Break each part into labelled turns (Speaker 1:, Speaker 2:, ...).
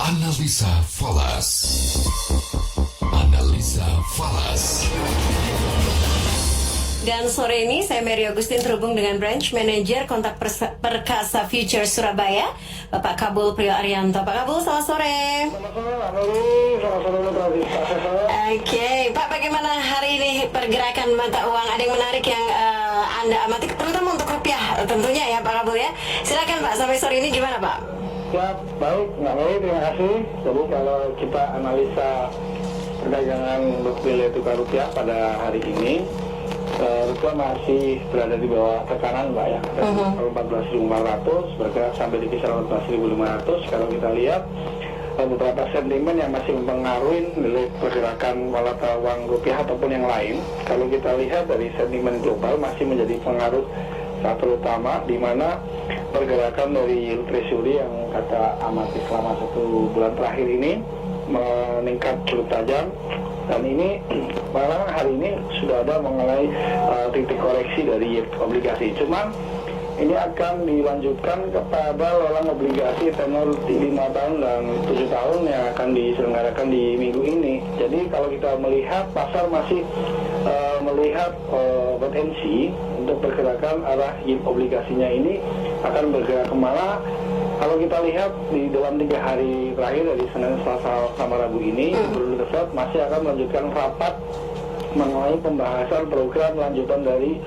Speaker 1: Analisa Falas. Analisa Falas.
Speaker 2: Dan sore ini saya Mary Agustin terhubung dengan Branch Manager Kontak Perkasa Future Surabaya, Bapak Kabul Priyo Arianto. Pak Kabul, selamat sore.
Speaker 3: Selamat sore, Mbak Mary. Selamat sore,
Speaker 2: Oke, Pak, bagaimana hari ini pergerakan mata uang? Ada yang menarik yang Anda amati, terutama untuk rupiah tentunya ya Pak Kabul ya. Silakan Pak, sampai sore ini gimana Pak?
Speaker 3: Ya, baik, Mbak Mary, terima kasih. Jadi kalau kita analisa perdagangan nilai tukar rupiah pada hari ini, rupiah masih berada di bawah tekanan, Mbak ya. 14.400 bergerak sampai di kisaran 14.500. Kalau kita lihat beberapa sentimen yang masih mempengaruhi nilai pergerakan valuta uang rupiah ataupun yang lain. Kalau kita lihat dari sentimen global masih menjadi pengaruh faktor utama, di mana pergerakan dari yield treasury yang kata amati selama 1 bulan terakhir ini meningkat cukup tajam, dan ini malah hari ini sudah ada mengenai titik koreksi dari yield obligasi. Cuman ini akan dilanjutkan kepada lelang obligasi tenor 5 tahun dan 7 tahun yang akan diselenggarakan di minggu ini. Jadi kalau kita melihat pasar masih melihat potensi untuk pergerakan arah yield obligasinya ini akan bergerak kemana. Kalau kita lihat di dalam 3 hari terakhir dari Senin, Selasa, sama Rabu ini, Gubernur The Fed masih akan melanjutkan rapat mengenai pembahasan program lanjutan dari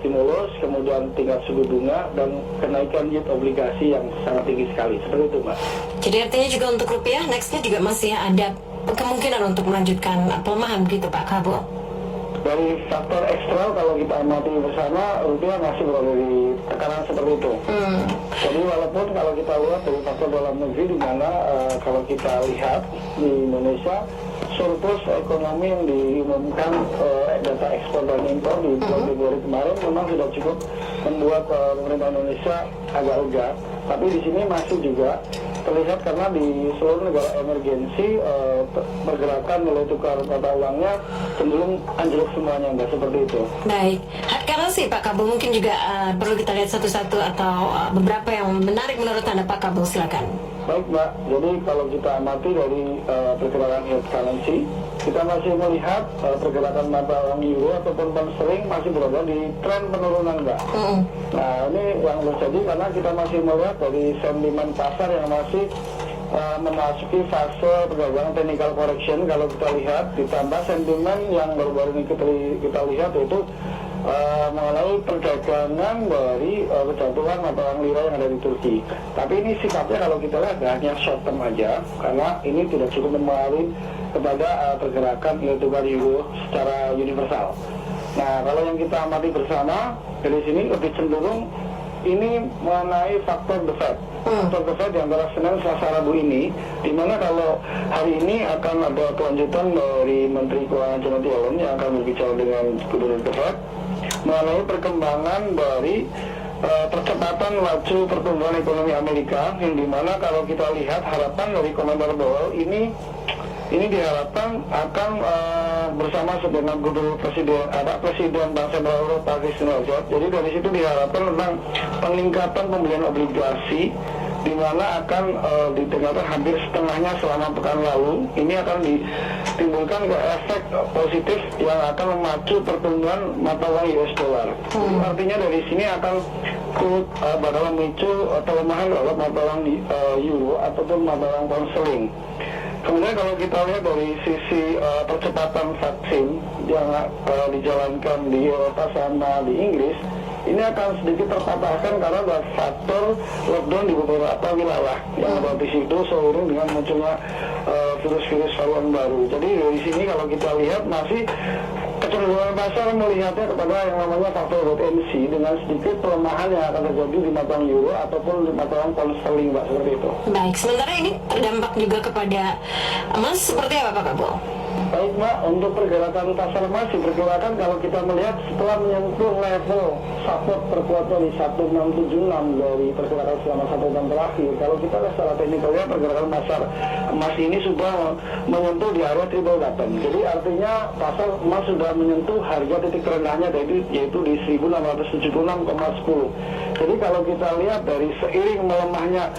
Speaker 3: stimulus, kemudian tingkat suku bunga, dan kenaikan yield obligasi yang sangat tinggi sekali. Seperti itu, Mbak.
Speaker 2: Jadi artinya juga untuk rupiah, nextnya juga masih ada kemungkinan untuk melanjutkan pelemahan gitu Pak Kabul?
Speaker 3: Dari faktor eksternal kalau kita amati bersama, rupiah masih berada di tekanan seperti itu. Jadi walaupun kalau kita lihat dari faktor dalam negeri, di mana kalau kita lihat di Indonesia, surplus ekonomi yang diumumkan data ekspor dan impor di bulan Februari kemarin memang sudah cukup membuat pemerintah Indonesia agak lega. Tapi di sini masih juga terlihat karena di seluruh negara emergensi pergerakan nilai tukar mata uangnya cenderung anjlok semuanya, Mbak, seperti itu.
Speaker 2: Baik, hard currency Pak Kabul mungkin juga perlu kita lihat satu-satu atau beberapa yang menarik menurut Anda Pak Kabul, silakan.
Speaker 3: Baik, Mbak, jadi kalau kita amati dari pergerakan hard currency, kita masih melihat pergerakan mata uang euro ataupun pound sterling masih berada di tren penurunan, Mbak. Nah, ini yang terjadi karena kita masih melihat dari sentimen pasar yang masih memasuki fase perdagangan technical correction. Kalau kita lihat, ditambah sentimen yang baru-baru ini kita lihat yaitu mengenai perdagangan dari kejatuhan mata uang lira yang ada di Turki. Tapi ini sifatnya kalau kita lihat hanya short term aja, karena ini tidak cukup mempengaruhi kepada pergerakan nilai tukar euro secara universal. Nah, kalau yang kita amati bersama dari sini lebih cenderung ini mengenai faktor The Fed. Faktor The Fed di antara Senin, Selasa, Rabu ini, di mana kalau hari ini akan ada kelanjutan dari Menteri Keuangan Janet Yellen yang akan berbicara dengan Gubernur The Fed mengenai perkembangan dari percepatan laju pertumbuhan ekonomi Amerika, yang dimana kalau kita lihat harapan dari komentar bawah ini diharapkan akan bersama dengan Gubernur Presiden Bank Sentral Eropa Christine Lagarde. Jadi dari situ diharapkan tentang peningkatan pembelian obligasi, di mana akan ditengarai hampir setengahnya selama pekan lalu. Ini akan ditimbulkan ke efek positif yang akan memacu pertumbuhan mata uang US dollar. Artinya dari sini akan bakal memicu pelemahan terhadap mata uang euro ataupun mata uang pound sterling. Kemudian kalau kita lihat dari sisi percepatan vaksin yang dijalankan di Eropa sama di Inggris, ini akan sedikit terpatahkan karena ada faktor lockdown di beberapa wilayah yang ada di situ seiring dengan munculnya virus-virus varian baru. Jadi dari sini kalau kita lihat masih kecenderungan pasar melihatnya kepada yang namanya faktor potensi dengan sedikit pelemahan yang akan terjadi di mata uang euro ataupun di mata uang pound sterling, Mbak, seperti itu.
Speaker 2: Baik, sementara ini terdampak juga kepada emas seperti apa Pak Kabul?
Speaker 3: Baik Mbak, untuk pergerakan pasar emas diperkirakan kalau kita melihat setelah menyentuh level support terkuatnya di 1676 dari pergerakan selama 1 tahun terakhir. Kalau kita lihat secara teknikalnya pergerakan pasar emas ini sudah menyentuh di area triple bottom. Jadi artinya pasar emas sudah menyentuh harga titik terendahnya yaitu di 1676,10. Jadi kalau kita lihat dari seiring melemahnya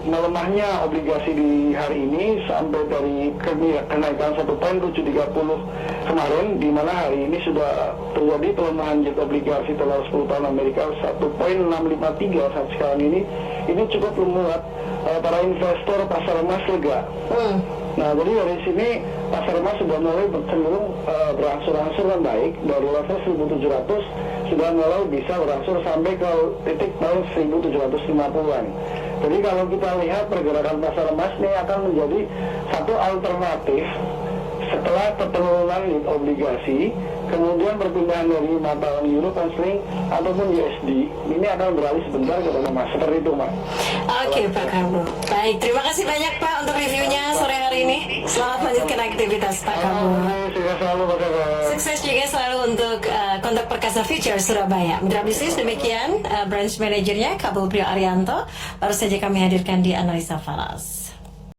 Speaker 3: melemahnya obligasi di hari ini sampai dari kenaikan 1,730 kemarin, di mana hari ini sudah terjadi pelemahan yield obligasi telah 10 tahun Amerika 1,653 saat sekarang ini cukup membuat para investor pasar emas lega. Nah, jadi dari sini pasar emas sudah mulai cenderung berangsur-angsur dan baik dari level 1.700 sudah mulai bisa berangsur sampai ke titik tahun 1.750-an. Jadi kalau kita lihat pergerakan pasar emas ini akan menjadi satu alternatif setelah penurunan yield obligasi, kemudian perpindahan dari mata uang euro, pound sterling ataupun USD, ini akan beralih sebentar ke emas. Seperti itu, Mas.
Speaker 2: Oke, Pak Kabu. Baik, terima kasih banyak Pak untuk reviewnya sore hari ini. Selamat lanjutkan aktivitas Pak Kabu.
Speaker 3: Sukses selalu, Pak Kabu.
Speaker 2: Sukses juga selalu untuk Kontak Perkasa Future Surabaya. Mitra bisnis demikian branch manajernya Kabul Priyo Arianto. Baru saja kami hadirkan di Analisa Falas.